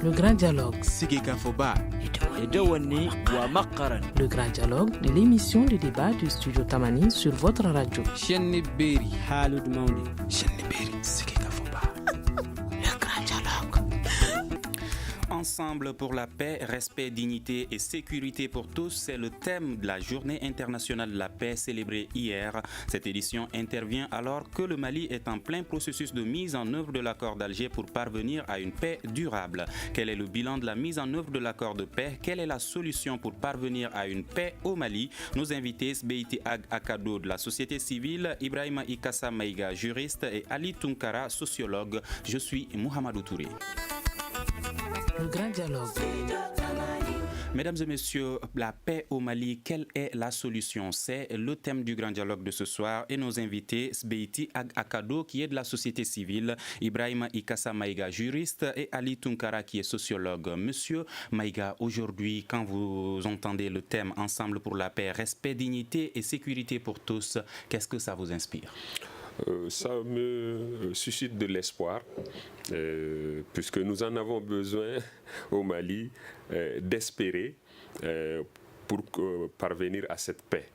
Le grand dialogue. Sigeka Foba. Le grand dialogue de l'émission de débat du studio Tamani sur votre radio. Chenni Beri. Halud Mauni. Chenni Beri. Sigeka Foba. Le grand dialogue. Ensemble pour la paix, respect, dignité et sécurité pour tous, c'est le thème de la Journée internationale de la paix célébrée hier. Cette édition intervient alors que le Mali est en plein processus de mise en œuvre de l'accord d'Alger pour parvenir à une paix durable. Quel est le bilan de la mise en œuvre de l'accord de paix? Quelle est la solution pour parvenir à une paix au Mali? Nos invités, Sbeiti Ag Akado de la société civile, Ibrahima Ikassa Maïga, juriste, et Ali Tunkara, sociologue. Je suis Mohamedou Touré. Le grand dialogue. Mesdames et messieurs, la paix au Mali, quelle est la solution? C'est le thème du grand dialogue de ce soir et nos invités, Sbeiti Ag Akado qui est de la société civile, Ibrahima Ikassa Maïga, juriste, et Ali Tunkara qui est sociologue. Monsieur Maïga, aujourd'hui, quand vous entendez le thème Ensemble pour la paix, respect, dignité et sécurité pour tous, qu'est-ce que ça vous inspire? Ça me suscite de l'espoir, puisque nous en avons besoin au Mali d'espérer pour parvenir à cette paix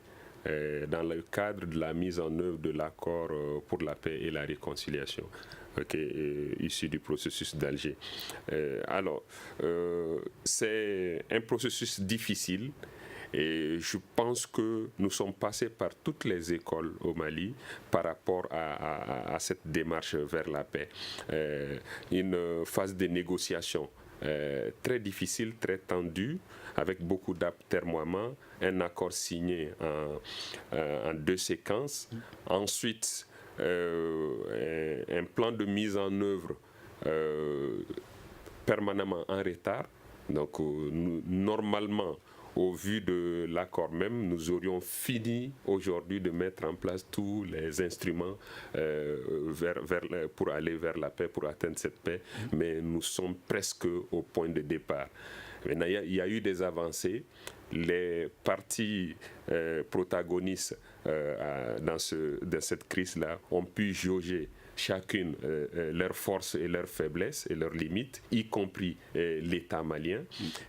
dans le cadre de la mise en œuvre de l'accord pour la paix et la réconciliation issu du processus d'Alger. Alors, c'est un processus difficile. Et je pense que nous sommes passés par toutes les écoles au Mali par rapport à cette démarche vers la paix. Une phase de négociation très difficile, très tendue, avec beaucoup d'atermoiements, un accord signé en 2 séquences. Ensuite, un plan de mise en œuvre permanemment en retard. Donc, normalement, au vu de l'accord même, nous aurions fini aujourd'hui de mettre en place tous les instruments pour aller vers la paix, pour atteindre cette paix, mais nous sommes presque au point de départ. Maintenant, il y a eu des avancées. Les parties protagonistes dans cette crise-là ont pu jauger chacune leurs forces et leurs faiblesses et leurs limites, y compris l'État malien.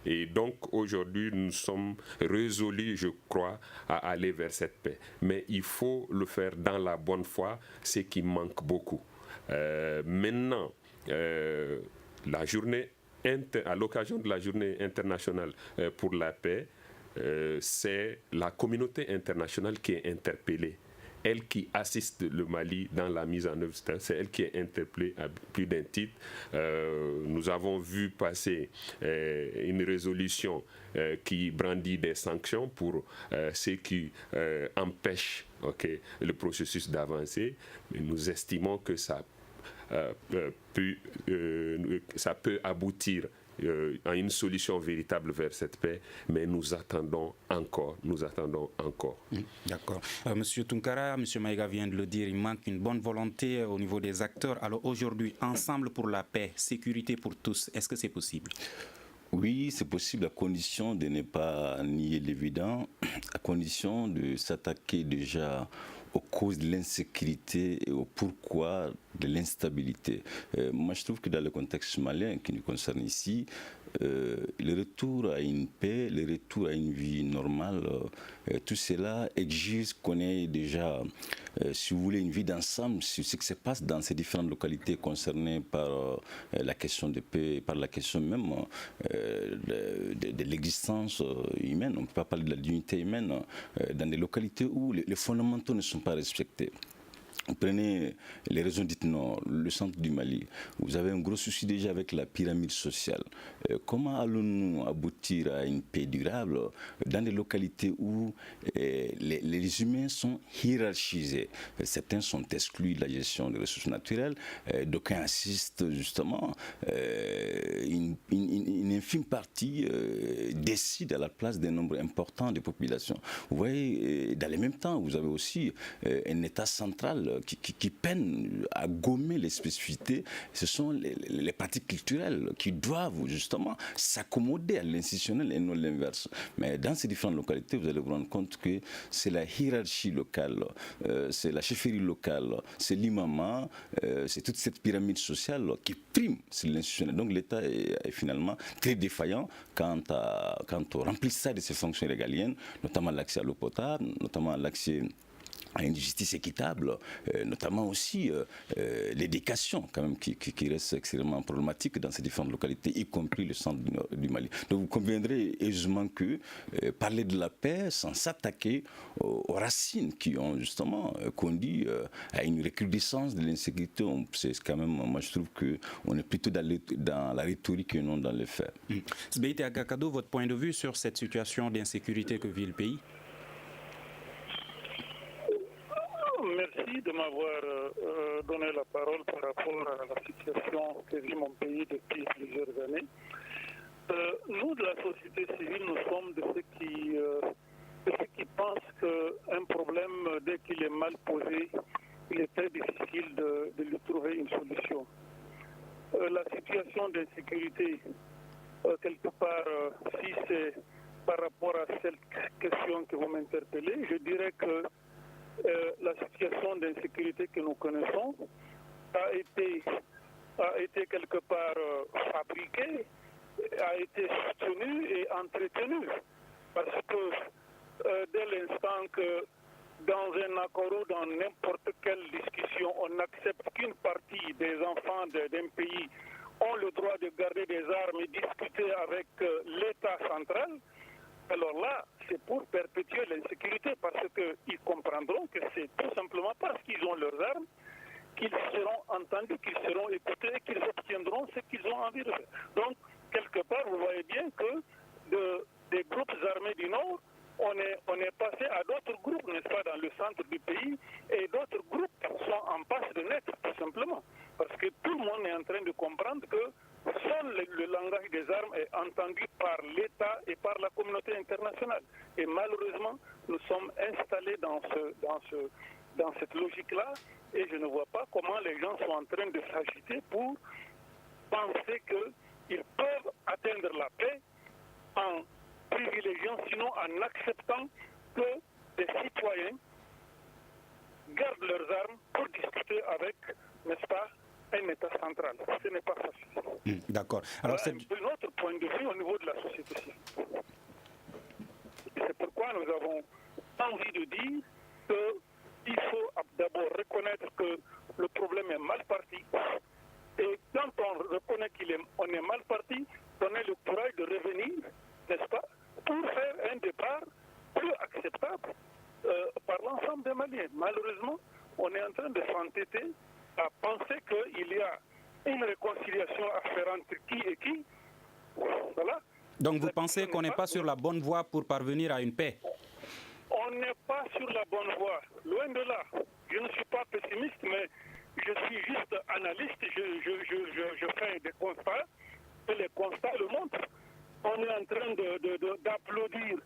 Et donc aujourd'hui, nous sommes résolus, je crois, à aller vers cette paix. Mais il faut le faire dans la bonne foi, ce qui manque beaucoup. Maintenant, à l'occasion de la journée internationale pour la paix, c'est la communauté internationale qui est interpellée. Elle qui assiste le Mali dans la mise en œuvre, c'est elle qui est interpellée à plus d'un titre. Nous avons vu passer une résolution qui brandit des sanctions pour ceux qui empêchent le processus d'avancer. Nous estimons que ça peut aboutir à une solution véritable vers cette paix, mais nous attendons encore. D'accord. Monsieur Tunkara, Monsieur Maïga vient de le dire, il manque une bonne volonté au niveau des acteurs. Alors aujourd'hui, ensemble pour la paix, sécurité pour tous, est-ce que c'est possible? Oui, c'est possible à condition de ne pas nier l'évident, à condition de s'attaquer déjà aux causes de l'insécurité et au pourquoi de l'instabilité. Moi, je trouve que dans le contexte malien qui nous concerne ici, le retour à une paix, le retour à une vie normale, tout cela exige qu'on ait déjà, si vous voulez, une vie d'ensemble sur ce qui se passe dans ces différentes localités concernées par la question de paix, par la question même de l'existence humaine. On ne peut pas parler de la dignité humaine dans des localités où les fondamentaux ne sont pas respectés. Prenez les régions dites nord, le centre du Mali. Vous avez un gros souci déjà avec la pyramide sociale. Comment allons-nous aboutir à une paix durable dans des localités où les humains sont hiérarchisés? Certains sont exclus de la gestion des ressources naturelles. D'aucuns assistent justement. Une infime partie décide à la place d'un nombre important de populations. Vous voyez, dans le même temps, vous avez aussi un État central locales qui peinent à gommer les spécificités. Ce sont les pratiques culturelles qui doivent justement s'accommoder à l'institutionnel et non l'inverse. Mais dans ces différentes localités, vous allez vous rendre compte que c'est la hiérarchie locale, c'est la chefferie locale, c'est l'imama, c'est toute cette pyramide sociale qui prime sur l'institutionnel. Donc l'État est finalement très défaillant quant au remplissage de ses fonctions régaliennes, notamment l'accès à l'eau potable, notamment l'accès à une justice équitable, notamment aussi l'éducation quand même qui reste extrêmement problématique dans ces différentes localités, y compris le centre du Mali. Donc vous conviendrez aisément que parler de la paix sans s'attaquer aux racines qui ont justement conduit à une recrudescence de l'insécurité, c'est quand même, moi je trouve qu'on est plutôt dans la rhétorique et non dans les faits. Sbeïté Agakado, votre point de vue sur cette situation d'insécurité que vit le pays? Merci de m'avoir donné la parole par rapport à la situation que vit mon pays depuis plusieurs années. Nous, de la société civile, nous sommes de ceux qui pensent qu'un problème, dès qu'il est mal posé, il est très difficile de lui trouver une solution. La situation d'insécurité, quelque part, si c'est par rapport à cette question que vous m'interpellez, je dirais que la situation d'insécurité que nous connaissons a été quelque part fabriquée, a été soutenue et entretenue. Parce que dès l'instant que dans un accord ou dans n'importe quelle discussion, on n'accepte qu'une partie des enfants d'un pays ont le droit de garder des armes et discuter avec l'État central, alors là, c'est pour perpétuer l'insécurité parce qu'ils comprendront que c'est tout simplement parce qu'ils ont leurs armes qu'ils seront entendus, qu'ils seront écoutés et qu'ils obtiendront ce qu'ils ont envie de faire. Donc, quelque part, vous voyez bien que des groupes armés du Nord, on est passé à d'autres groupes, n'est-ce pas, dans le centre du pays, et d'autres groupes sont en passe de naître, tout simplement. Parce que tout le monde est en train de comprendre que seul le langage des armes est entendu par l'État et par la communauté internationale. Et malheureusement, nous sommes installés dans cette logique-là et je ne vois pas comment les gens sont en train de s'agiter pour penser qu'ils peuvent atteindre la paix en privilégiant, sinon en acceptant que des citoyens gardent leurs armes pour discuter avec, n'est-ce pas, un État central. Ce n'est pas facile. D'accord. Alors, c'est notre point de vue au niveau de la société civile. C'est pourquoi nous avons envie de dire qu'il faut d'abord reconnaître que le problème est mal parti. Et quand on reconnaît qu'on est mal parti, on a le courage de revenir, n'est-ce pas, pour faire un départ plus acceptable par l'ensemble des Maliens. Malheureusement, on est en train de s'entêter à penser qu'il y a une réconciliation à faire entre qui et qui. Voilà. Donc vous pensez qu'on n'est pas sur la bonne voie pour parvenir à une paix? On n'est pas sur la bonne voie. Loin de là. Je ne suis pas pessimiste, mais je suis juste analyste. Je fais des constats. Et les constats le montrent. On est en train d'applaudir.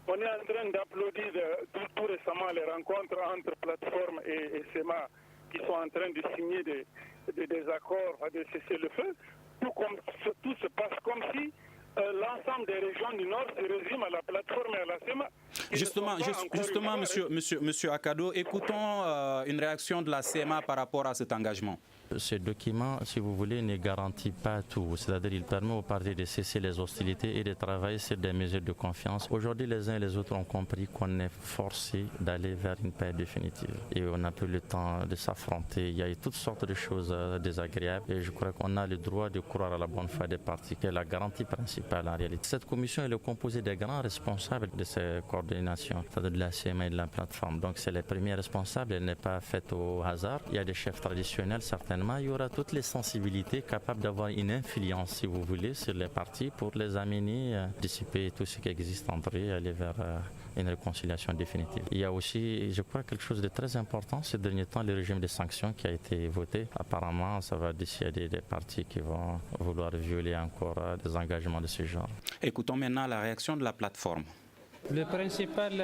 On est en train d'applaudir tout récemment les rencontres entre plateforme et SEMA qui sont en train de signer des accords de cessez-le-feu. Tout se passe comme si l'ensemble des régions du Nord se résume à la plateforme et à la SEMA. Justement, monsieur Akado, écoutons une réaction de la SEMA par rapport à cet engagement. Ce document, si vous voulez, ne garantit pas tout. C'est-à-dire qu'il permet aux partis de cesser les hostilités et de travailler sur des mesures de confiance. Aujourd'hui, les uns et les autres ont compris qu'on est forcé d'aller vers une paix définitive. Et on n'a plus le temps de s'affronter. Il y a eu toutes sortes de choses désagréables. Et je crois qu'on a le droit de croire à la bonne foi des partis, qui est la garantie principale en réalité. Cette commission elle est composée des grands responsables de ces coordinations, c'est-à-dire de la CMA et de la plateforme. Donc c'est les premiers responsables. Elle n'est pas faite au hasard. Il y a des chefs traditionnels, certainement. Il y aura toutes les sensibilités capables d'avoir une influence, si vous voulez, sur les partis pour les amener à dissiper tout ce qui existe entre eux et aller vers une réconciliation définitive. Il y a aussi, je crois, quelque chose de très important ces derniers temps, le régime de sanctions qui a été voté. Apparemment, ça va dissuader des partis qui vont vouloir violer encore des engagements de ce genre. Écoutons maintenant la réaction de la plateforme. Le principal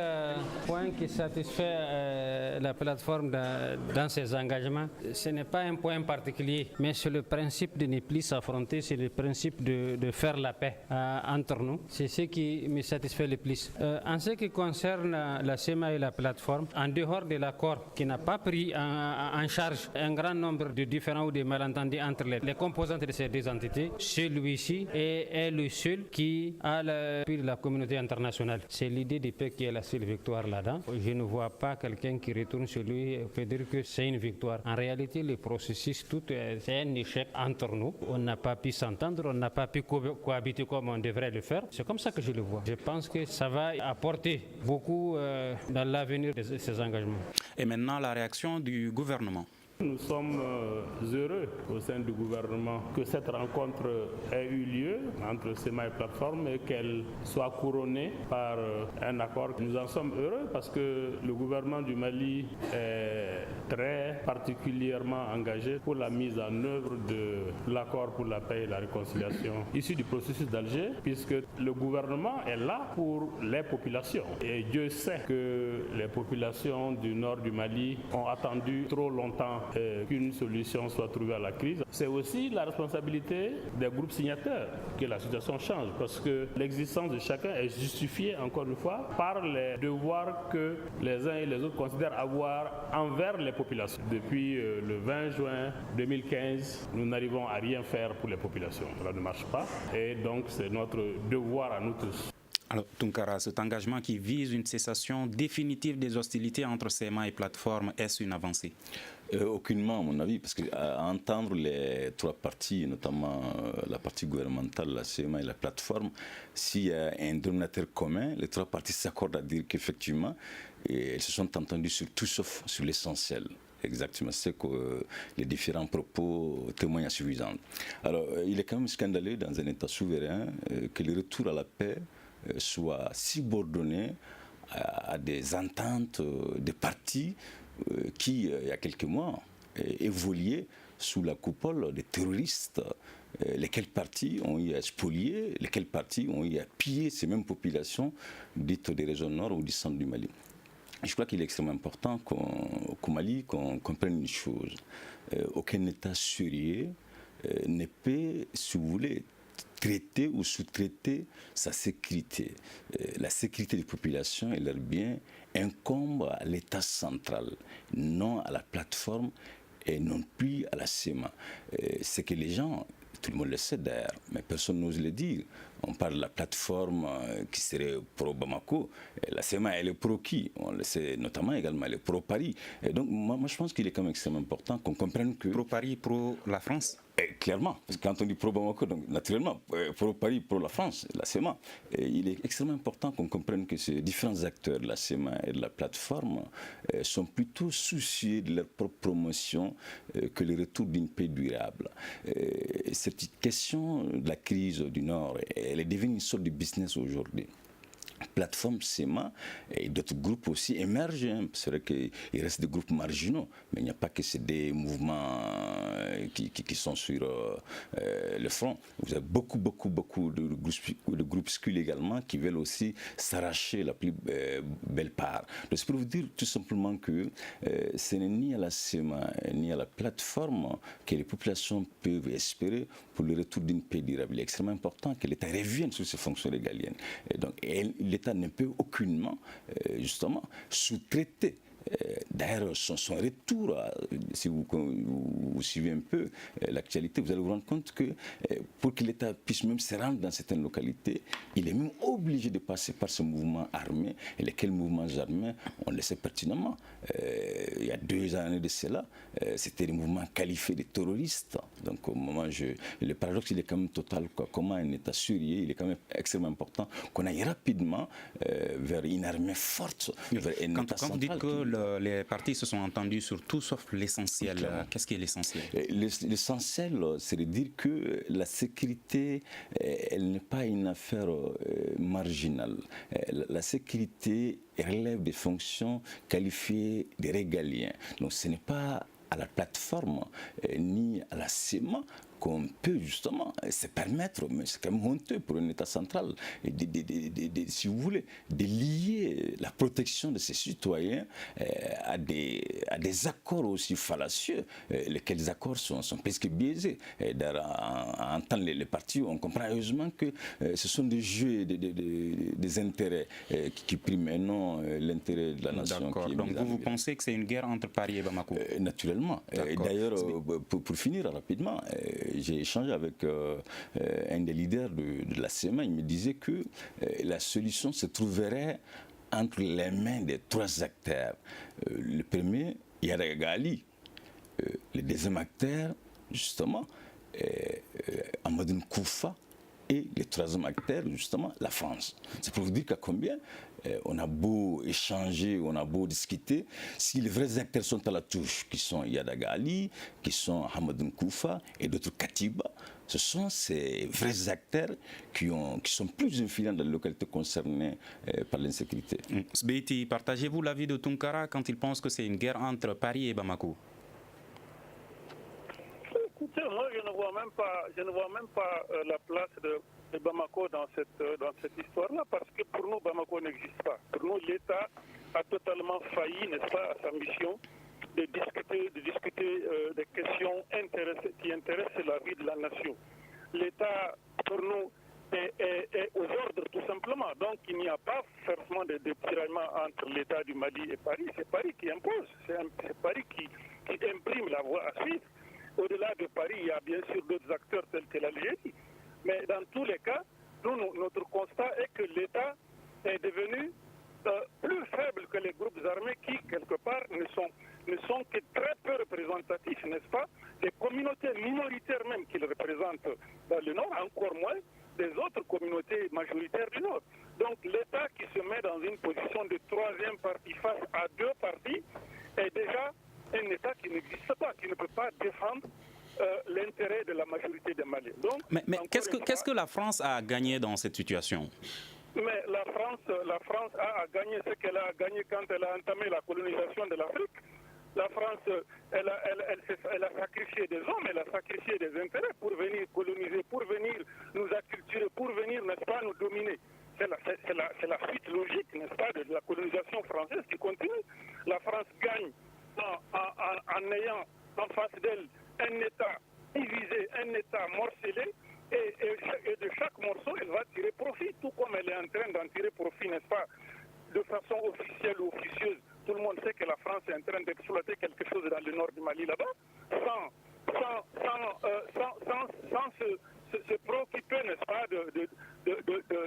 point qui satisfait la plateforme dans ses engagements, ce n'est pas un point particulier, mais c'est le principe de ne plus s'affronter, c'est le principe de faire la paix entre nous. C'est ce qui me satisfait le plus. En ce qui concerne la CEMA et la plateforme, en dehors de l'accord qui n'a pas pris en charge un grand nombre de différends ou de malentendus entre les composantes de ces deux entités, celui-ci est le seul qui a l'appui de la communauté internationale. C'est l'idée de paix qui est la seule victoire là-dedans. Je ne vois pas quelqu'un qui retourne sur lui et peut dire que c'est une victoire. En réalité, le processus, c'est un échec entre nous. On n'a pas pu s'entendre, on n'a pas pu cohabiter comme on devrait le faire. C'est comme ça que je le vois. Je pense que ça va apporter beaucoup dans l'avenir de ces engagements. Et maintenant, la réaction du gouvernement. Nous sommes heureux au sein du gouvernement que cette rencontre ait eu lieu entre CEMA et plateforme et qu'elle soit couronnée par un accord. Nous en sommes heureux parce que le gouvernement du Mali est très particulièrement engagé pour la mise en œuvre de l'accord pour la paix et la réconciliation issu du processus d'Alger, puisque le gouvernement est là pour les populations. Et Dieu sait que les populations du nord du Mali ont attendu trop longtemps qu'une solution soit trouvée à la crise. C'est aussi la responsabilité des groupes signataires que la situation change, parce que l'existence de chacun est justifiée, encore une fois, par les devoirs que les uns et les autres considèrent avoir envers les populations. Depuis le 20 juin 2015, nous n'arrivons à rien faire pour les populations. Cela ne marche pas et donc c'est notre devoir à nous tous. Alors, Tunkara, cet engagement qui vise une cessation définitive des hostilités entre CEMA et plateforme, est-ce une avancée? Aucunement, à mon avis, parce qu'à entendre les trois parties, notamment la partie gouvernementale, la CEMA et la plateforme, s'il y a un dénominateur commun, les trois parties s'accordent à dire qu'effectivement, elles se sont entendues sur tout sauf sur l'essentiel. Exactement, c'est que les différents propos témoignent à suffisance. Alors, il est quand même scandaleux dans un État souverain que le retour à la paix soit subordonné à des ententes de partis qui, il y a quelques mois, évoluaient sous la coupole des terroristes, lesquels partis ont eu à spolier, lesquels partis ont eu à piller ces mêmes populations dites des régions nord ou du centre du Mali. Je crois qu'il est extrêmement important qu'au Mali, qu'on comprenne une chose. Aucun État sérieux ne peut, si vous voulez, traiter ou sous-traiter sa sécurité. La sécurité des populations et leurs biens incombe à l'État central, non à la plateforme et non plus à la CEMA. C'est que les gens, tout le monde le sait d'ailleurs, mais personne n'ose le dire. On parle de la plateforme qui serait pro-Bamako. La CEMA, elle est pro-qui? On le sait notamment également, elle est pro-Paris. Et donc, moi, je pense qu'il est quand même extrêmement important qu'on comprenne que... Pro-Paris, pro-la France? Clairement, parce que quand on dit pro-Bamako, donc naturellement, pro-Paris, pro-la France, la CEMA, il est extrêmement important qu'on comprenne que ces différents acteurs de la CEMA et de la plateforme sont plutôt soucieux de leur propre promotion que le retour d'une paix durable. Cette question de la crise du Nord, elle est devenue une sorte de business aujourd'hui. Plateforme CEMA et d'autres groupes aussi émergent. C'est vrai qu'il reste des groupes marginaux, mais il n'y a pas que ces des mouvements qui sont sur le front. Vous avez beaucoup de groupuscules également qui veulent aussi s'arracher la plus belle part. Donc c'est pour vous dire tout simplement que ce n'est ni à la CEMA ni à la plateforme que les populations peuvent espérer pour le retour d'une paix durable. Il est extrêmement important que l'État revienne sur ses fonctions régaliennes. Et donc, l'État ne peut aucunement, justement, sous-traiter. D'ailleurs, son retour, si vous suivez un peu l'actualité, vous allez vous rendre compte que pour que l'État puisse même se rendre dans certaines localités, il est même obligé de passer par ce mouvement armé. Et lesquels mouvements armés, on le sait pertinemment. Il y a 2 années de cela, c'était des mouvements qualifiés de terroristes. Donc au moment, le paradoxe, il est quand même total. Comment un État sérieux, il est quand même extrêmement important qu'on aille rapidement vers une armée forte, vers un État central. Quand vous dites que les partis se sont entendus sur tout sauf l'essentiel, qu'est-ce qui est l'essentiel? L'essentiel, c'est de dire que la sécurité, elle n'est pas une affaire marginale. La sécurité relève des fonctions qualifiées de régaliens. Donc ce n'est pas à la plateforme ni à la CEMA qu'on peut justement se permettre, mais c'est quand même honteux pour un État central, si vous voulez, de lier la protection de ses citoyens à des accords aussi fallacieux, lesquels accords sont presque biaisés. À entendre les partis, on comprend heureusement que ce sont des jeux, des intérêts qui priment et non l'intérêt de la nation. D'accord. Donc vous pensez que c'est une guerre entre Paris et Bamako? Naturellement. D'ailleurs, pour finir rapidement, j'ai échangé avec un des leaders de la CEMA. Il me disait que la solution se trouverait entre les mains des 3 acteurs. Le premier, Yadaga Ali. Le deuxième acteur, justement, Amadou Koufa. Et le troisième acteur, justement, la France. C'est pour vous dire qu'à combien on a beau échanger, on a beau discuter, si les vrais acteurs sont à la touche, qui sont Yadaga Ali, qui sont Hamadou Koufa et d'autres Katiba, ce sont ces vrais acteurs qui sont plus influents dans les localités concernées par l'insécurité. Sbeiti, partagez-vous l'avis de Tunkara quand il pense que c'est une guerre entre Paris et Bamako? Écoutez, moi je ne vois même pas la place de Bamako dans cette histoire-là, parce que pour nous, Bamako n'existe pas. Pour nous, l'État a totalement failli, n'est-ce pas, à sa mission de discuter des questions qui intéressent la vie de la nation. L'État, pour nous, est aux ordres, tout simplement. Donc, il n'y a pas forcément de tiraillement entre l'État du Mali et Paris. C'est Paris qui impose, c'est Paris qui imprime la voie à suivre. Au-delà de Paris, il y a bien sûr d'autres acteurs tels que l'Algérie. Mais dans tous les cas, notre constat est que l'État est devenu plus faible que les groupes armés qui, quelque part, ne sont que très peu représentatifs, n'est-ce pas? Les communautés minoritaires même qu'ils représentent dans le Nord, encore moins des autres communautés majoritaires du Nord. Donc l'État qui se met dans une position de 3e parti face à 2 partis est déjà un État qui n'existe pas, qui ne peut pas défendre l'intérêt de la majorité des Maliens. Donc, mais qu'est-ce que la France a gagné dans cette situation? Mais la France a gagné ce qu'elle a gagné quand elle a entamé la colonisation de l'Afrique. La France, elle a sacrifié des hommes, elle a sacrifié des intérêts pour venir coloniser, pour venir nous acculturer, pour venir, n'est-ce pas, nous dominer. C'est la suite logique, n'est-ce pas, de la colonisation française qui continue. La France gagne en ayant en face d'elle un État divisé, un État morcelé, et de chaque morceau, elle va tirer profit, tout comme elle est en train d'en tirer profit, n'est-ce pas, de façon officielle ou officieuse. Tout le monde sait que la France est en train d'exploiter quelque chose dans le nord du Mali là-bas, sans se préoccuper, n'est-ce pas,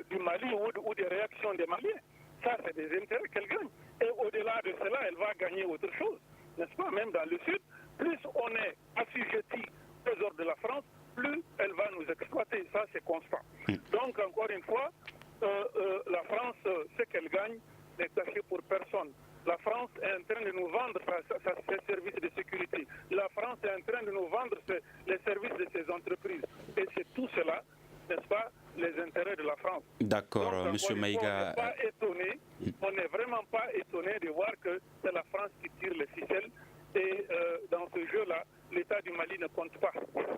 du Mali ou des réactions des Maliens. Ça, c'est des intérêts qu'elle gagne. Et au-delà de cela, elle va gagner autre chose, n'est-ce pas, même dans le sud. Plus on est assujetti aux ordres de la France, plus elle va nous exploiter. Ça, c'est constant. Donc, encore une fois, la France, ce qu'elle gagne n'est caché pour personne. La France est en train de nous vendre ses services de sécurité. La France est en train de nous vendre les services de ses entreprises. Et c'est tout cela, n'est-ce pas, les intérêts de la France. D'accord, M. Maïga. On n'est vraiment pas étonné de voir que c'est la France qui tire les ficelles. Et dans ce jeu-là, l'État du Mali ne compte pas.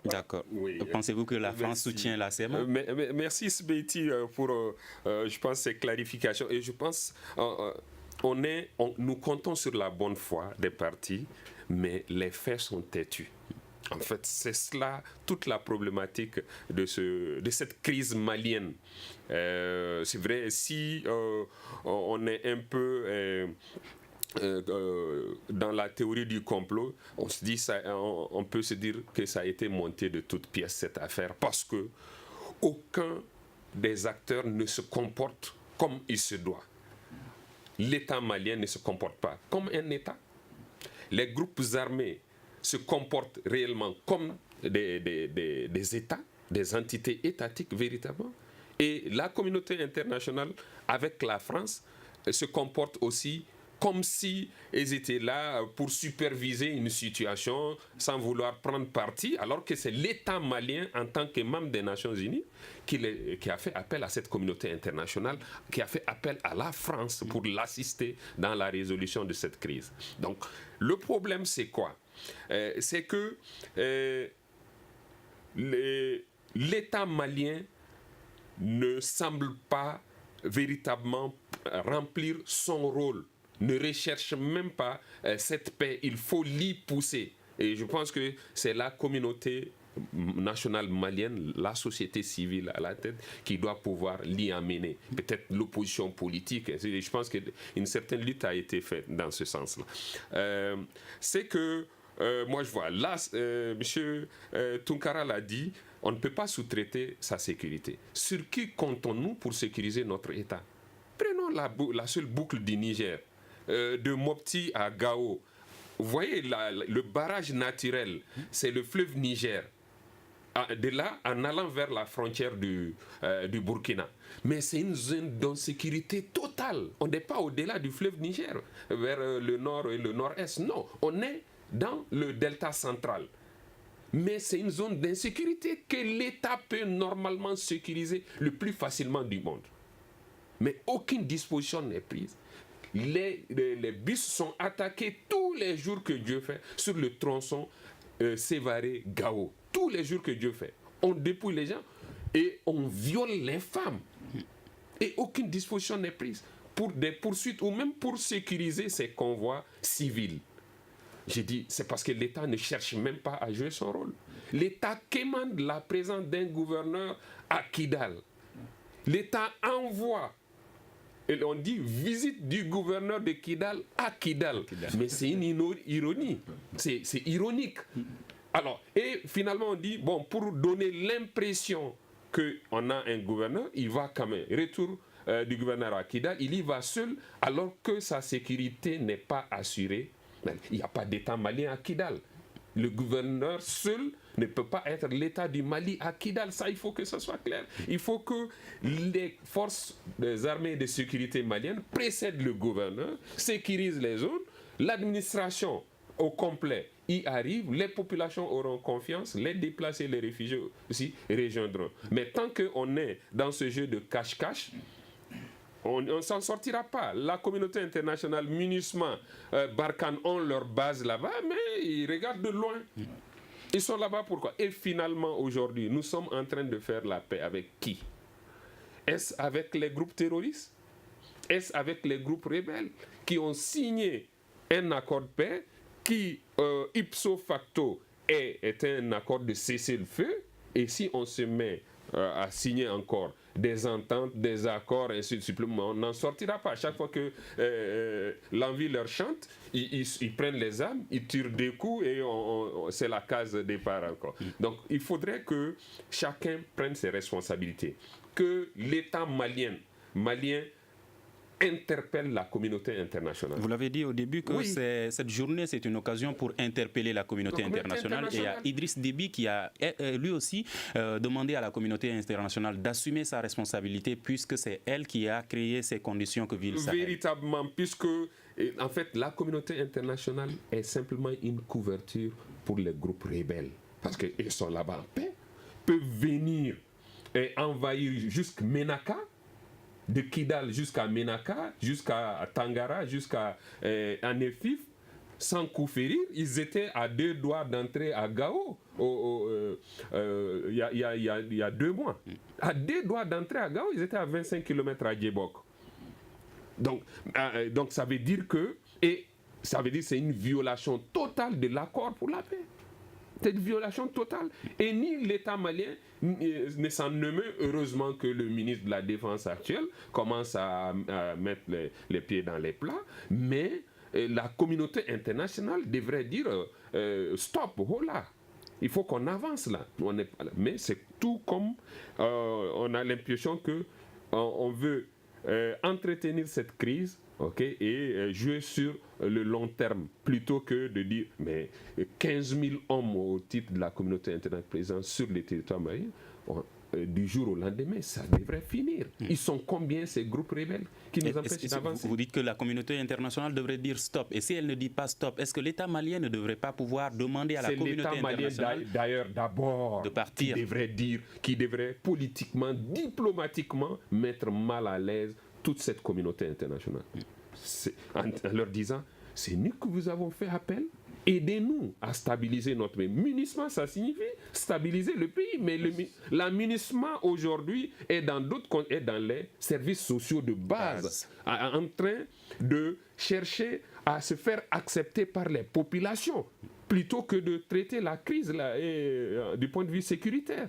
D'accord. Oui. Pensez-vous que la France soutient la CEMA? Merci Sbeiti pour, je pense, ces clarifications. Et je pense nous comptons sur la bonne foi des partis, mais les faits sont têtus. En fait, c'est cela, toute la problématique de cette crise malienne. C'est vrai, si on est un peu... dans la théorie du complot, on peut se dire que ça a été monté de toutes pièces cette affaire, parce que aucun des acteurs ne se comporte comme il se doit. L'État malien ne se comporte pas comme un État. Les groupes armés se comportent réellement comme des États, des entités étatiques véritablement. Et la communauté internationale, avec la France, se comporte aussi comme si ils étaient là pour superviser une situation sans vouloir prendre parti, alors que c'est l'État malien, en tant que membre des Nations Unies, qui a fait appel à cette communauté internationale, qui a fait appel à la France pour l'assister dans la résolution de cette crise. Donc, le problème, c'est quoi? C'est que l'État malien ne semble pas véritablement remplir son rôle, ne recherche même pas cette paix. Il faut l'y pousser. Et je pense que c'est la communauté nationale malienne, la société civile à la tête, qui doit pouvoir l'y amener. Peut-être l'opposition politique. Je pense qu'une certaine lutte a été faite dans ce sens-là. C'est que, moi je vois, là, M. Tounkara l'a dit, on ne peut pas sous-traiter sa sécurité. Sur qui comptons-nous pour sécuriser notre État? Prenons la seule boucle du Niger, de Mopti à Gao. Vous voyez, le barrage naturel, c'est le fleuve Niger. De là, en allant vers la frontière du Burkina. Mais c'est une zone d'insécurité totale. On n'est pas au-delà du fleuve Niger, vers le nord et le nord-est. Non, on est dans le delta central. Mais c'est une zone d'insécurité que l'État peut normalement sécuriser le plus facilement du monde. Mais aucune disposition n'est prise. Les bus sont attaqués tous les jours que Dieu fait sur le tronçon Sévaré-Gao. Tous les jours que Dieu fait. On dépouille les gens et on viole les femmes. Et aucune disposition n'est prise pour des poursuites ou même pour sécuriser ces convois civils. J'ai dit, c'est parce que l'État ne cherche même pas à jouer son rôle. L'État commande la présence d'un gouverneur à Kidal. L'État envoie, et on dit visite du gouverneur de Kidal à Kidal. Mais c'est une ironie. C'est ironique. Alors, et finalement on dit, bon, pour donner l'impression qu'on a un gouverneur, il va quand même, retour du gouverneur à Kidal, il y va seul alors que sa sécurité n'est pas assurée. Il n'y a pas d'État malien à Kidal. Le gouverneur seul ne peut pas être l'État du Mali à Kidal. Ça, il faut que ça soit clair. Il faut que les forces des armées de sécurité maliennes précèdent le gouverneur, sécurisent les zones, l'administration au complet y arrive, les populations auront confiance, les déplacés, les réfugiés aussi rejoindront. Mais tant qu'on est dans ce jeu de cache-cache, on ne s'en sortira pas. La communauté internationale, MINUSMA, Barkhane ont leur base là-bas, mais ils regardent de loin. Ils sont là-bas pourquoi? Et finalement, aujourd'hui, nous sommes en train de faire la paix avec qui? Est-ce avec les groupes terroristes? Est-ce avec les groupes rebelles qui ont signé un accord de paix qui, ipso facto, est un accord de cessez-le-feu? Et si on se met à signer encore des ententes, des accords, ainsi de suite, on n'en sortira pas. Chaque fois que l'envie leur chante, ils prennent les armes, ils tirent des coups et c'est la case de départ encore. Donc il faudrait que chacun prenne ses responsabilités. Que l'État malien interpelle la communauté internationale. Vous l'avez dit au début que cette journée, c'est une occasion pour interpeller la communauté internationale. Et il y a Idriss Déby qui a lui aussi demandé à la communauté internationale d'assumer sa responsabilité puisque c'est elle qui a créé ces conditions que vit le Sahel. Véritablement, puisque en fait la communauté internationale est simplement une couverture pour les groupes rebelles. Parce qu'ils sont là-bas en paix, peuvent venir et envahir jusqu'à Ménaka, de Kidal jusqu'à Ménaka, jusqu'à Tangara, jusqu'à Anefif, sans coup férir. Ils étaient à 2 doigts d'entrer à Gao il y a 2 mois. À 2 doigts d'entrer à Gao, ils étaient à 25 km à Djebok. Donc ça veut dire que, et ça veut dire que c'est une violation totale de l'accord pour la paix. C'est une violation totale. Et ni l'État malien ne s'en émeut. Heureusement que le ministre de la Défense actuel commence à mettre les pieds dans les plats. Mais la communauté internationale devrait dire stop, voilà. Il faut qu'on avance là. Mais c'est tout comme on a l'impression qu'on veut entretenir cette crise. Et jouer sur le long terme plutôt que de dire mais 15 000 hommes au titre de la communauté internationale présents sur les territoires maliens, du jour au lendemain, ça devrait finir. Ils sont combien ces groupes rebelles qui nous empêchent d'avancer? Vous dites que la communauté internationale devrait dire stop. Et si elle ne dit pas stop, est-ce que l'État malien ne devrait pas pouvoir demander à la communauté internationale d'ailleurs d'abord de partir, qui devrait politiquement, diplomatiquement mettre mal à l'aise toute cette communauté internationale, en leur disant, c'est nous que vous avons fait appel, aidez-nous à stabiliser notre pays. Munissement, ça signifie stabiliser le pays, mais l'amunissement aujourd'hui est dans les services sociaux de base, en train de chercher à se faire accepter par les populations, plutôt que de traiter la crise du point de vue sécuritaire,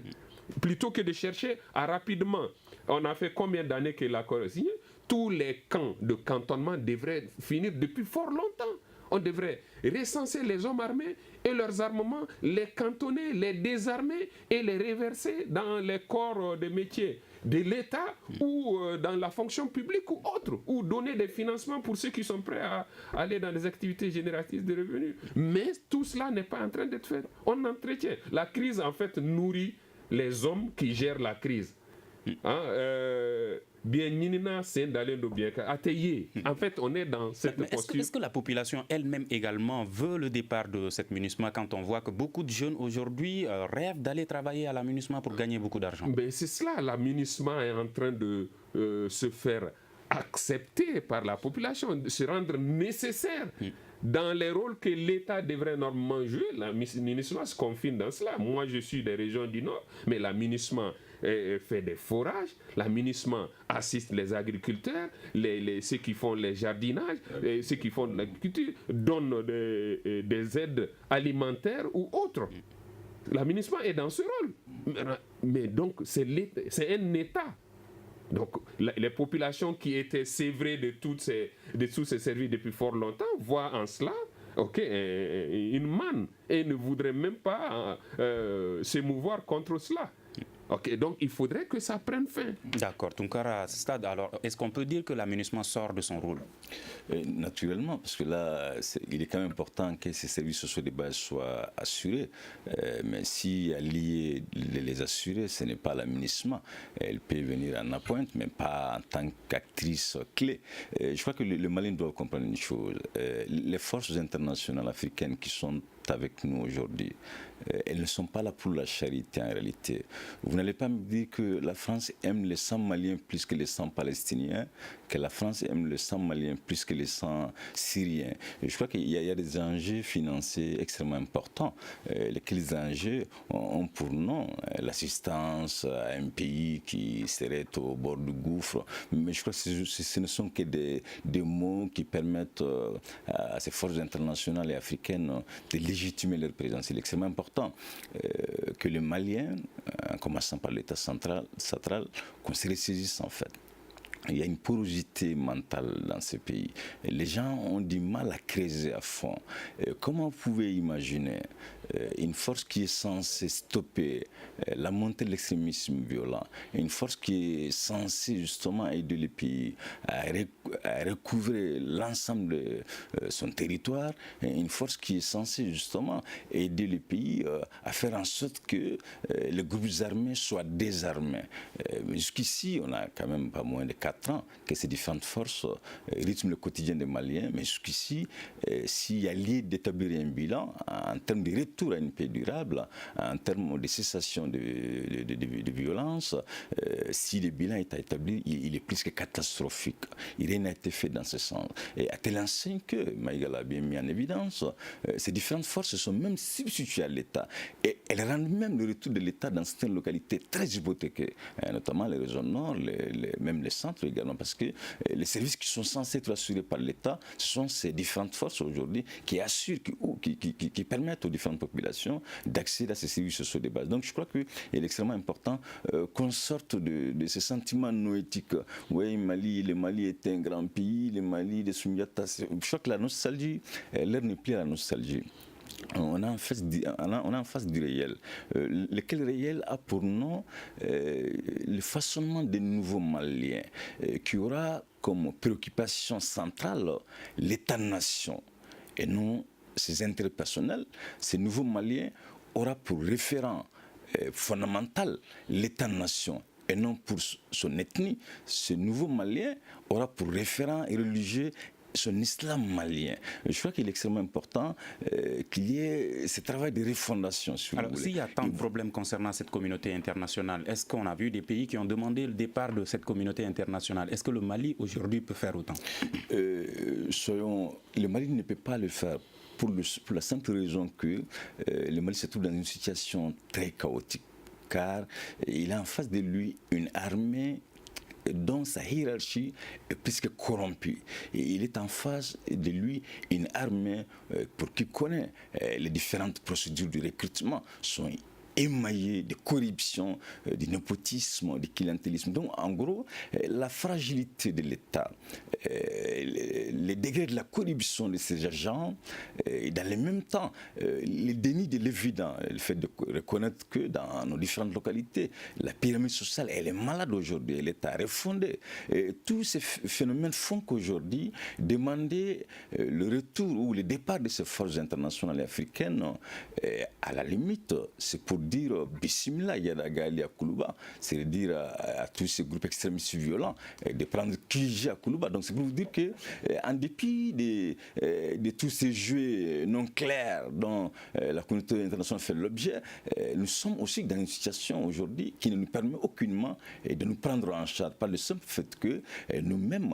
plutôt que de chercher à rapidement. On a fait combien d'années que l'accord est signé? Tous les camps de cantonnement devraient finir depuis fort longtemps. On devrait recenser les hommes armés et leurs armements, les cantonner, les désarmer et les reverser dans les corps de métiers de l'État ou dans la fonction publique ou autre, ou donner des financements pour ceux qui sont prêts à aller dans des activités génératrices de revenus. Mais tout cela n'est pas en train d'être fait. On entretient. La crise, en fait, nourrit les hommes qui gèrent la crise. En fait, on est dans cette posture. Est-ce que la population elle-même également veut le départ de cet MINUSMA quand on voit que beaucoup de jeunes aujourd'hui rêvent d'aller travailler à la MINUSMA pour gagner beaucoup d'argent? C'est cela, la MINUSMA est en train de se faire accepter par la population, de se rendre nécessaire dans les rôles que l'État devrait normalement jouer. La MINUSMA se confine dans cela. Moi, je suis des régions du Nord, mais la MINUSMA fait des forages, la MINUSMA assiste les agriculteurs, ceux qui font les jardinages, ceux qui font l'agriculture, donnent des aides alimentaires ou autres. La MINUSMA est dans ce rôle. Mais donc, c'est un État. Donc, les populations qui étaient sévrées de tous ces services depuis fort longtemps voient en cela une manne et ne voudraient même pas s'émouvoir contre cela. Donc il faudrait que ça prenne fin. D'accord. Tounkara, à ce stade, alors, est-ce qu'on peut dire que la MINUSMA sort de son rôle? Naturellement, parce que là, il est quand même important que ces services sociaux de base soient assurés. Mais si lié les assurer, ce n'est pas la MINUSMA. Elle peut venir en appointe, mais pas en tant qu'actrice clé. Je crois que le Mali doit comprendre une chose. Les forces internationales africaines qui sont avec nous aujourd'hui, elles ne sont pas là pour la charité en réalité. Vous n'allez pas me dire que la France aime les 100 Maliens plus que les 100 Palestiniens, que la France aime les 100 Maliens plus que les 100 Syriens. Et je crois qu'il y a des enjeux financiers extrêmement importants. Lesquels enjeux ont pour nom l'assistance à un pays qui serait au bord du gouffre. Mais je crois que ce ne sont que des mots qui permettent à ces forces internationales et africaines de légitimer leur présence. Il est extrêmement important que les Maliens, en commençant par l'État central, qu'on se ressaisisse en fait. Il y a une porosité mentale dans ce pays. Les gens ont du mal à creuser à fond. Comment vous pouvez imaginer une force qui est censée stopper la montée de l'extrémisme violent, une force qui est censée justement aider le pays à recouvrer l'ensemble de son territoire, une force qui est censée justement aider le pays à faire en sorte que les groupes armés soient désarmés. Mais jusqu'ici, on a quand même pas moins de 4 ans que ces différentes forces rythment le quotidien des Maliens, mais jusqu'ici, s'il y a lieu d'établir un bilan en termes de retour à une paix durable, en termes de cessation de violence, si le bilan est établi, il est plus que catastrophique. Rien n'a été fait dans ce sens. Et à tel enseigne que, Maïga l'a bien mis en évidence, ces différentes forces sont même substituées à l'État. Et elles rendent même le retour de l'État dans certaines localités très hypothéquées, notamment les régions nord, même les centres également, parce que les services qui sont censés être assurés par l'État, ce sont ces différentes forces aujourd'hui qui assurent, qui permettent aux différentes populations d'accéder à ces services sociaux de base. Donc je crois qu'il est extrêmement important qu'on sorte de ces sentiments noétiques. Oui, le Mali est un grand pays, le Mali, les Soumiata, je crois que la nostalgie, l'heure n'est plus à la nostalgie. On est en face du réel. Lequel réel a pour nom le façonnement des nouveaux Maliens, qui aura comme préoccupation centrale l'État-nation et non ses intérêts personnels. Ces nouveaux Maliens aura pour référent fondamental l'État-nation et non pour son ethnie. Ce nouveau Malien aura pour référent religieux son islam malien. Je crois qu'il est extrêmement important qu'il y ait ce travail de refondation. Si alors, s'il y a tant de problèmes concernant cette communauté internationale, est-ce qu'on a vu des pays qui ont demandé le départ de cette communauté internationale? Est-ce que le Mali aujourd'hui peut faire autant? Le Mali ne peut pas le faire pour la simple raison que le Mali se trouve dans une situation très chaotique, car il a en face de lui une armée dont sa hiérarchie est presque corrompue. Et il est en face de lui une armée pour qui connaît les différentes procédures de recrutement sont émaillé de corruption, de népotisme, de clientélisme. Donc, en gros, la fragilité de l'État, les degrés de la corruption de ces agents, et dans le même temps, le déni de l'évident, le fait de reconnaître que dans nos différentes localités, la pyramide sociale, elle est malade aujourd'hui, l'État est refondé. Et tous ces phénomènes font qu'aujourd'hui, demander le retour ou le départ de ces forces internationales et africaines, à la limite, c'est pour dire Bismillah Yadagali à Koulouba, c'est dire à tous ces groupes extrémistes violents de prendre Kiji à Koulouba. Donc c'est pour vous dire que en dépit de tous ces jeux non clairs dont la communauté internationale fait l'objet, nous sommes aussi dans une situation aujourd'hui qui ne nous permet aucunement de nous prendre en charge par le simple fait que nous-mêmes,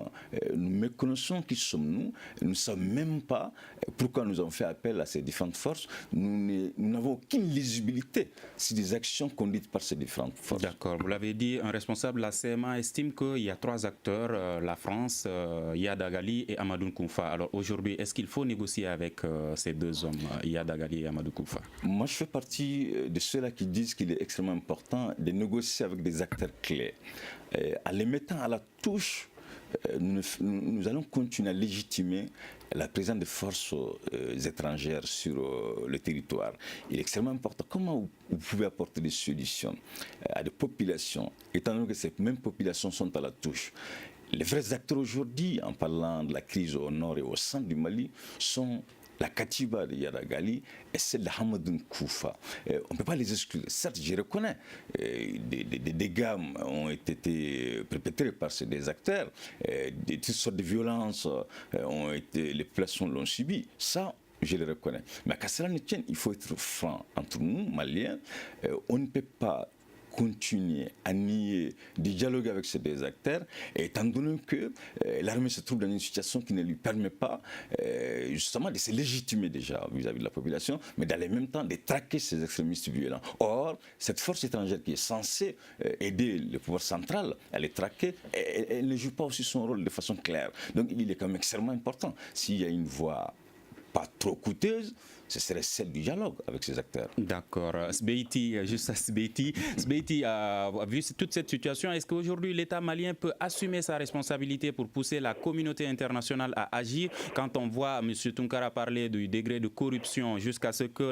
nous méconnaissons qui sommes-nous, nous ne savons même pas pourquoi nous avons fait appel à ces différentes forces, nous n'avons aucune lisibilité sur des actions conduites par ces différentes forces. D'accord, vous l'avez dit, un responsable de la CMA estime qu'il y a 3 acteurs, la France, Iyad Agali et Amadou Koufa. Alors aujourd'hui, est-ce qu'il faut négocier avec ces 2 hommes, Iyad Agali et Amadou Koufa? Moi, je fais partie de ceux-là qui disent qu'il est extrêmement important de négocier avec des acteurs clés. En les mettant à la touche, nous allons continuer à légitimer la présence de forces étrangères sur le territoire. Il est extrêmement important. Comment vous pouvez apporter des solutions à des populations, étant donné que ces mêmes populations sont à la touche? Les vrais acteurs aujourd'hui, en parlant de la crise au nord et au centre du Mali, sont la Katiba de Iyad Agali et celle de Amadou Koufa. On ne peut pas les exclure. Certes, je reconnais, des dégâts ont été perpétrés par ces deux acteurs, toutes sortes de violences les populations l'ont subi. Ça, je le reconnais. Mais qu'à cela ne tienne, il faut être franc entre nous, Maliens. On ne peut pas continuer à nier du dialogue avec ces deux acteurs, étant donné que l'armée se trouve dans une situation qui ne lui permet pas justement de se légitimer déjà vis-à-vis de la population, mais dans le même temps de traquer ces extrémistes violents. Or, cette force étrangère qui est censée aider le pouvoir central à les traquer, elle ne joue pas aussi son rôle de façon claire. Donc il est quand même extrêmement important, s'il y a une voie pas trop coûteuse, ce serait celle du dialogue avec ces acteurs. D'accord. Sbeiti, juste à Sbeiti, vu toute cette situation, est-ce qu'aujourd'hui l'État malien peut assumer sa responsabilité pour pousser la communauté internationale à agir quand on voit M. Tounkara parler du degré de corruption jusqu'à ce que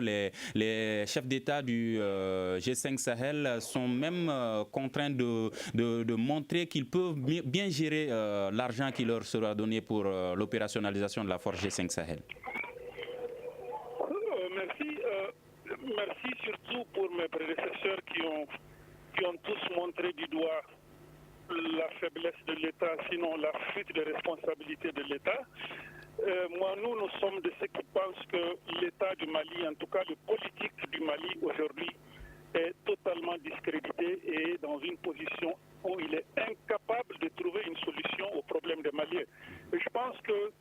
les chefs d'État du G5 Sahel sont même contraints de montrer qu'ils peuvent bien gérer l'argent qui leur sera donné pour l'opérationnalisation de la force G5 Sahel? Merci surtout pour mes prédécesseurs qui ont tous montré du doigt la faiblesse de l'État, sinon la fuite de responsabilité de l'État. Nous sommes de ceux qui pensent que l'État du Mali, en tout cas le politique du Mali aujourd'hui, est totalement discrédité et dans une position où il est incapable de trouver une solution aux problèmes des Maliens. Et je pense que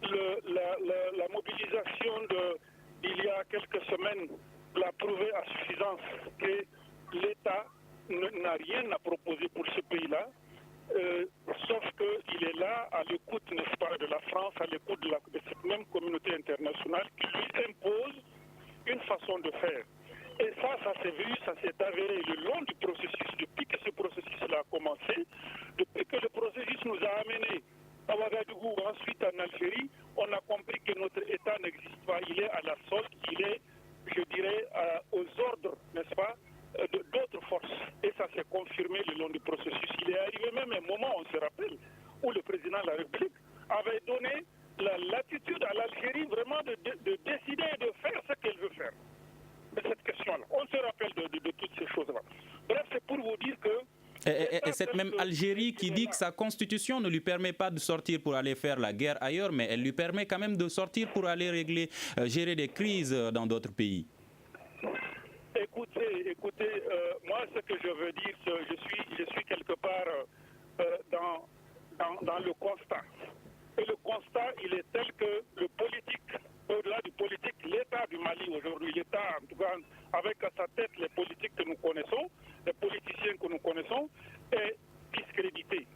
la mobilisation d'il y a quelques semaines l'a prouvé à suffisance que l'État n'a rien à proposer pour ce pays-là, sauf qu'il est là à l'écoute, n'est-ce pas, de la France, à l'écoute de cette même communauté internationale qui lui impose une façon de faire. Et ça s'est vu, ça s'est avéré le long du processus, depuis que ce processus-là a commencé, depuis que le processus nous a amenés à Ouagadougou, ensuite en Algérie, on a compris que notre État n'existe pas, il est à la solde, il est, je dirais, aux ordres, n'est-ce pas, d'autres forces. Et ça s'est confirmé le long du processus. Il est arrivé même un moment, on se rappelle, où le président de la République avait donné la latitude à l'Algérie vraiment de décider de faire ce qu'elle veut faire. De cette question-là. On se rappelle de toutes ces choses-là. Bref, c'est pour vous dire que... Et cette même Algérie qui dit que sa constitution ne lui permet pas de sortir pour aller faire la guerre ailleurs, mais elle lui permet quand même de sortir pour aller gérer des crises dans d'autres pays. Écoutez, moi ce que je veux dire, je suis quelque part dans le constat. Et le constat, il est tel que le politique, au-delà du politique, connaissons, est discrédité.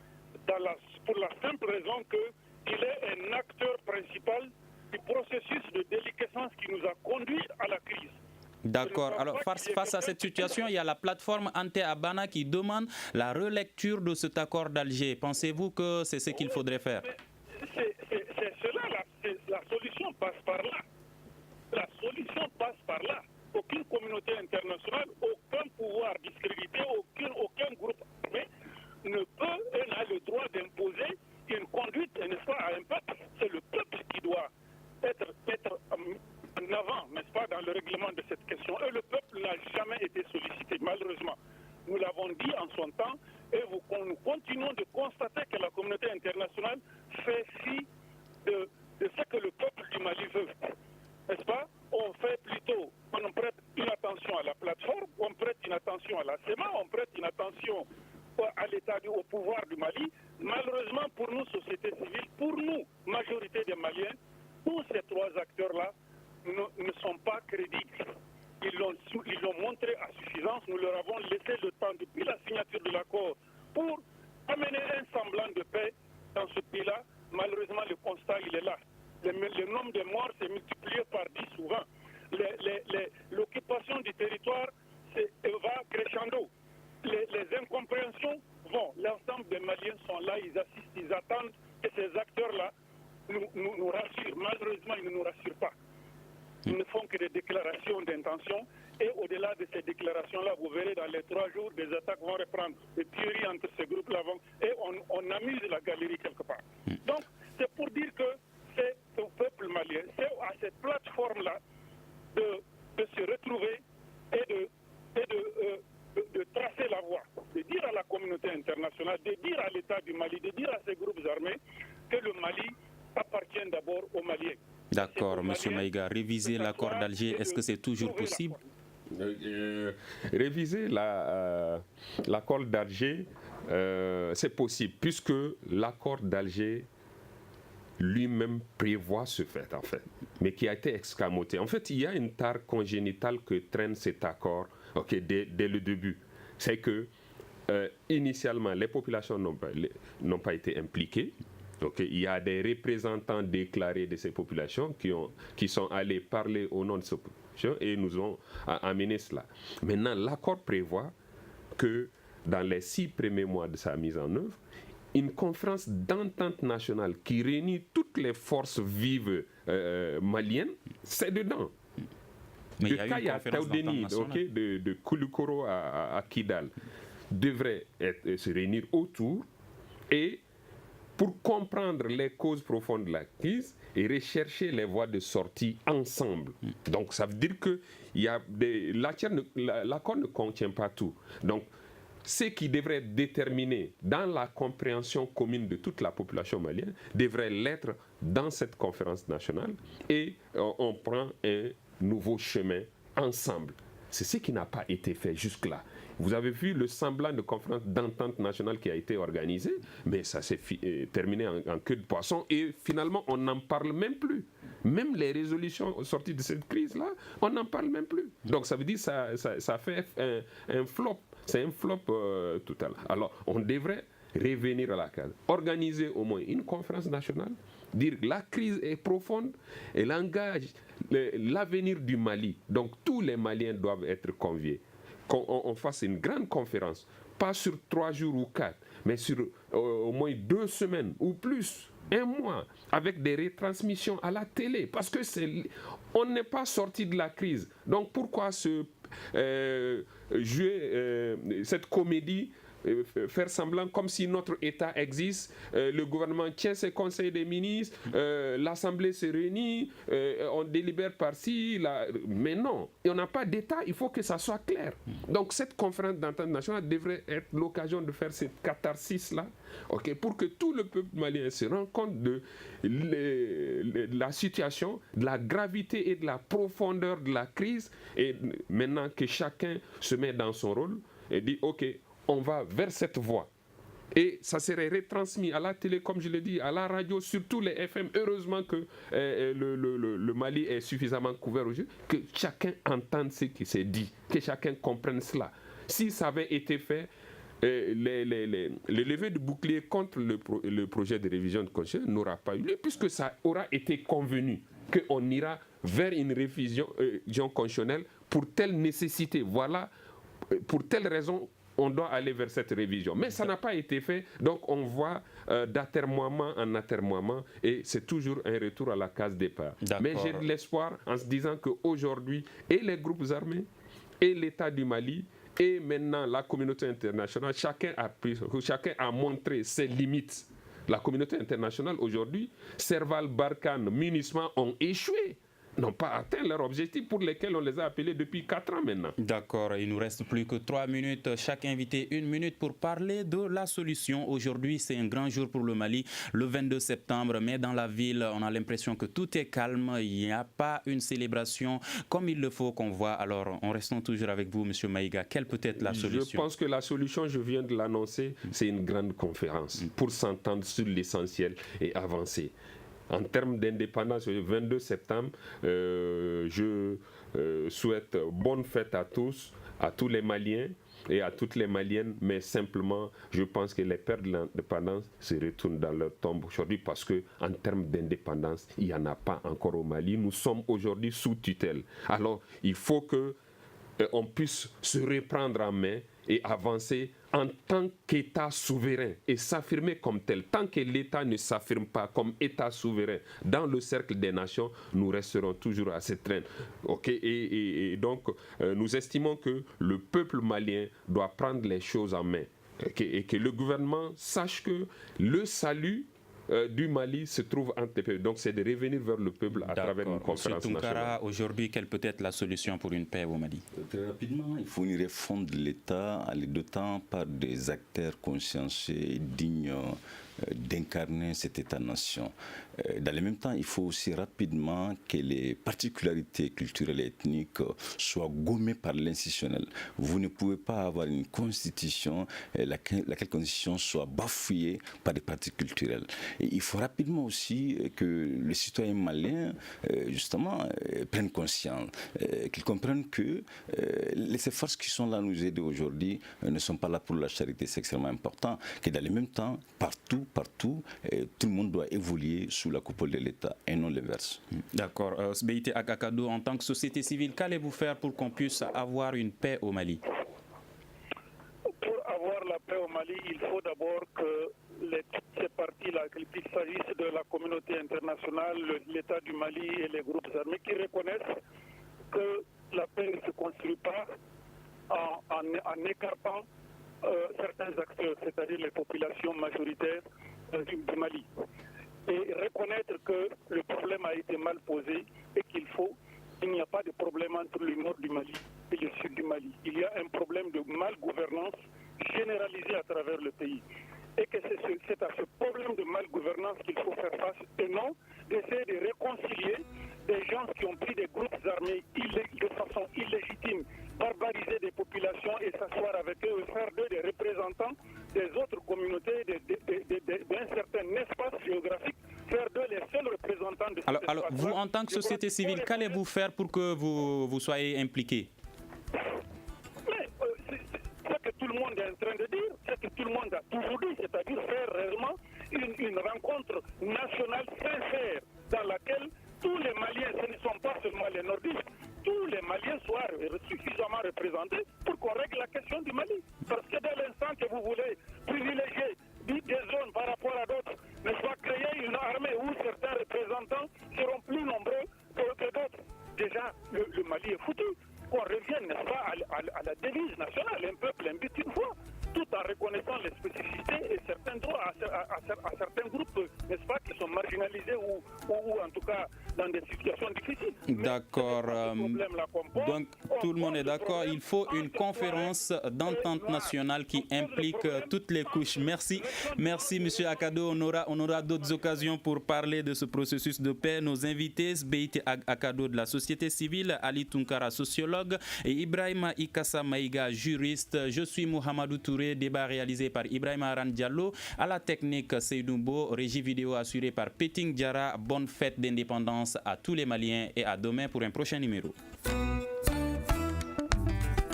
Pour la simple raison qu'il est un acteur principal du processus de déliquescence qui nous a conduit à la crise. D'accord. Alors, face à cette situation, il y a la plateforme Ante Abana qui demande la relecture de cet accord d'Alger. Pensez-vous que c'est ce qu'il faudrait faire? C'est cela, la solution passe par là. La solution passe par là. Aucune communauté internationale, aucun pouvoir discrédité, aucun groupe armé ne peut et n'a le droit d'imposer une conduite, n'est-ce pas, à un peuple. C'est le peuple qui doit être en avant, n'est-ce pas, dans le règlement de cette question. Et le peuple n'a jamais été sollicité, malheureusement. Nous l'avons dit en son temps, et nous continuons de constater que la communauté internationale fait fi de ce que le peuple du Mali veut. N'est-ce pas? On prête une attention à la plateforme, on prête une attention à la SEMA, on prête une attention à l'État, au pouvoir du Mali. Malheureusement, pour nous, société civile, pour nous, majorité des Maliens, tous ces trois acteurs-là ne sont pas crédibles. Ils l'ont montré à suffisance. Nous leur avons laissé le temps depuis la signature de l'accord pour amener un semblant de paix dans ce pays-là. Malheureusement, le constat, il est là. Le nombre de morts s'est multiplié par 10 ou 20. L'occupation du territoire va crescendo. Les incompréhensions vont. L'ensemble des Maliens sont là, ils assistent, ils attendent que ces acteurs-là nous rassurent. Malheureusement, ils ne nous rassurent pas. Ils ne font que des déclarations d'intention. Et au-delà de ces déclarations-là, vous verrez dans les 3 jours, des attaques vont reprendre. Les tueries entre ces groupes-là vont. Et on amuse la galerie quelque part. Donc, c'est pour dire que c'est au peuple malien, c'est à cette plateforme-là de se retrouver et de tracer la voie, de dire à la communauté internationale, de dire à l'État du Mali, de dire à ces groupes armés que le Mali appartient d'abord aux Maliens. D'accord, M. Maïga, réviser l'accord d'Alger, est-ce que c'est toujours possible? Réviser l'accord d'Alger, c'est possible, puisque l'accord d'Alger lui-même prévoit ce fait, en fait, mais qui a été escamoté. En fait, il y a une tare congénitale que traîne cet accord dès le début. C'est que, initialement, les populations n'ont pas été impliquées. Il y a des représentants déclarés de ces populations qui sont allés parler au nom de ces populations et nous ont amené cela. Maintenant, l'accord prévoit que dans les 6 premiers mois de sa mise en œuvre, une conférence d'entente nationale qui réunit toutes les forces vives maliennes, c'est dedans. Mais de Kaya à Taoudeni, de Koulikoro à Kidal, devraient se réunir autour et pour comprendre les causes profondes de la crise et rechercher les voies de sortie ensemble. Donc ça veut dire que l'accord ne contient pas tout. Donc ce qui devrait déterminer dans la compréhension commune de toute la population malienne devrait l'être dans cette conférence nationale et on prend un nouveau chemin ensemble. C'est ce qui n'a pas été fait jusque-là. Vous avez vu le semblant de conférence d'entente nationale qui a été organisée, mais ça s'est terminé en queue de poisson et finalement on n'en parle même plus. Même les résolutions sorties de cette crise-là, on n'en parle même plus. Donc ça veut dire que ça fait un flop. C'est un flop total. Alors on devrait revenir à la case. Organiser au moins une conférence nationale, dire que la crise est profonde, elle engage l'avenir du Mali. Donc tous les Maliens doivent être conviés. Qu'on fasse une grande conférence, pas sur 3 jours ou 4, mais sur au moins 2 semaines ou plus, 1 mois, avec des retransmissions à la télé, parce que on n'est pas sorti de la crise. Donc pourquoi jouer cette comédie, faire semblant comme si notre État existe, le gouvernement tient ses conseils des ministres, l'Assemblée se réunit, on délibère par-ci, mais non, et on n'a pas d'État, il faut que ça soit clair. Donc cette conférence d'entente nationale devrait être l'occasion de faire cette catharsis-là, pour que tout le peuple malien se rende compte de la situation, de la gravité et de la profondeur de la crise, et maintenant que chacun se met dans son rôle et dit ok, on va vers cette voie. Et ça serait retransmis à la télé, comme je l'ai dit, à la radio, surtout les FM. Heureusement que le Mali est suffisamment couvert aujourd'hui, que chacun entende ce qui s'est dit, que chacun comprenne cela. Si ça avait été fait le lever de bouclier contre le projet de révision de constitution n'aura pas eu lieu, puisque ça aura été convenu qu'on ira vers une révision constitutionnelle pour telle nécessité. Voilà, pour telle raison, on doit aller vers cette révision. Mais ça n'a pas été fait, donc on voit d'atermoiement en atermoiement, et c'est toujours un retour à la case départ. Mais j'ai de l'espoir en se disant qu'aujourd'hui, et les groupes armés, et l'État du Mali, et maintenant la communauté internationale, chacun a montré ses limites. La communauté internationale aujourd'hui, Serval, Barkhane, MINUSMA ont échoué, n'ont pas atteint leur objectif pour lesquels on les a appelés depuis 4 ans maintenant. D'accord, il nous reste plus que 3 minutes. Chaque invité 1 minute pour parler de la solution. Aujourd'hui, c'est un grand jour pour le Mali, le 22 septembre, mais dans la ville, on a l'impression que tout est calme. Il n'y a pas une célébration comme il le faut qu'on voit. Alors, on reste toujours avec vous, M. Maïga. Quelle peut être la solution? Je pense que la solution, je viens de l'annoncer, c'est une grande conférence pour s'entendre sur l'essentiel et avancer. En termes d'indépendance, le 22 septembre, je souhaite bonne fête à tous les Maliens et à toutes les Maliennes, mais simplement, je pense que les pères de l'indépendance se retournent dans leur tombe aujourd'hui parce qu'en termes d'indépendance, il n'y en a pas encore au Mali. Nous sommes aujourd'hui sous tutelle. Alors, il faut qu'on puisse se reprendre en main et avancer en tant qu'État souverain et s'affirmer comme tel. Tant que l'État ne s'affirme pas comme État souverain dans le cercle des nations, nous resterons toujours à cette traîne. Et donc, nous estimons que le peuple malien doit prendre les choses en main et que le gouvernement sache que le salut du Mali se trouve entre les peuples. Donc c'est de revenir vers le peuple à travers une conférence nationale. Aujourd'hui, quelle peut être la solution pour une paix au Mali? Très rapidement, il faut une refonte de l'État, en les dotant par des acteurs consciencieux et dignes d'incarner cet État-nation. Dans le même temps, il faut aussi rapidement que les particularités culturelles et ethniques soient gommées par l'institutionnel. Vous ne pouvez pas avoir une constitution, laquelle constitution soit bafouillée par des partis culturels. Et il faut rapidement aussi que les citoyens maliens, justement, prennent conscience, qu'ils comprennent que les forces qui sont là nous aider aujourd'hui ne sont pas là pour la charité, c'est extrêmement important. Que dans le même temps, partout, tout le monde doit évoluer sous la coupole de l'État et non l'inverse. D'accord. Sbeïté Agakado, en tant que société civile, qu'allez-vous faire pour qu'on puisse avoir une paix au Mali? Pour avoir la paix au Mali, il faut d'abord que toutes ces parties-là, qu'il s'agisse de la communauté internationale, l'État du Mali et les groupes armés, qui reconnaissent que la paix ne se construit pas en écartant certains acteurs, c'est-à-dire les populations majoritaires du Mali. Et reconnaître que le problème a été mal posé et qu'il n'y a pas de problème entre le nord du Mali et le sud du Mali. Il y a un problème de mal-gouvernance généralisé à travers le pays. Et que c'est à ce problème de mal-gouvernance qu'il faut faire face et non d'essayer de réconcilier des gens qui ont pris des groupes armés de façon illégitime, barbariser des populations et s'asseoir avec eux et faire d'eux des représentants des autres communautés d'un certain espace géographique, faire d'eux les seuls représentants de cet alors vous, en tant que société civile, qu'allez-vous faire pour que vous soyez impliqués? Ce que tout le monde est en train de dire, ce que tout le monde a toujours dit, c'est-à-dire faire réellement une rencontre nationale sincère dans laquelle tous les Maliens, ce ne sont pas seulement les nordistes, tous les Maliens soient suffisamment représentés pour qu'on règle la question du Mali. Parce que dès l'instant que vous voulez privilégier des zones par rapport à d'autres, n'est-ce pas, créer une armée où certains représentants seront plus nombreux que d'autres, déjà le Mali est foutu. Qu'on revienne, n'est-ce pas, à la devise nationale, un peuple, un but, une fois, tout en reconnaissant les spécificités et certains droits à certains groupes, n'est-ce pas, qui sont marginalisés ou en tout cas dans des situations difficiles. D'accord. Donc tout le monde est d'accord. Il faut une conférence d'entente nationale qui implique toutes les couches. Merci, Monsieur Akado. On aura d'autres occasions pour parler de ce processus de paix. Nos invités, Sbeïté Akado de la société civile, Ali Tunkara, sociologue, et Ibrahima Ikassa Maïga, juriste. Je suis Mohamedou Touré. Débat réalisé par Ibrahima Aran Diallo. À la technique, Seydoubo. Régie vidéo assurée par Peting Diara. Bonne fête d'indépendance à tous les Maliens et à demain pour un prochain numéro.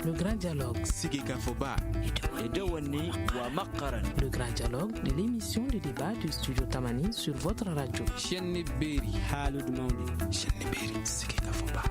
Le grand dialogue. Sigika Foba. Le grand dialogue de l'émission de débat du studio Tamani sur votre radio. Chienne Berry. Halud Maudi. Chienne Berry. Sigika Foba.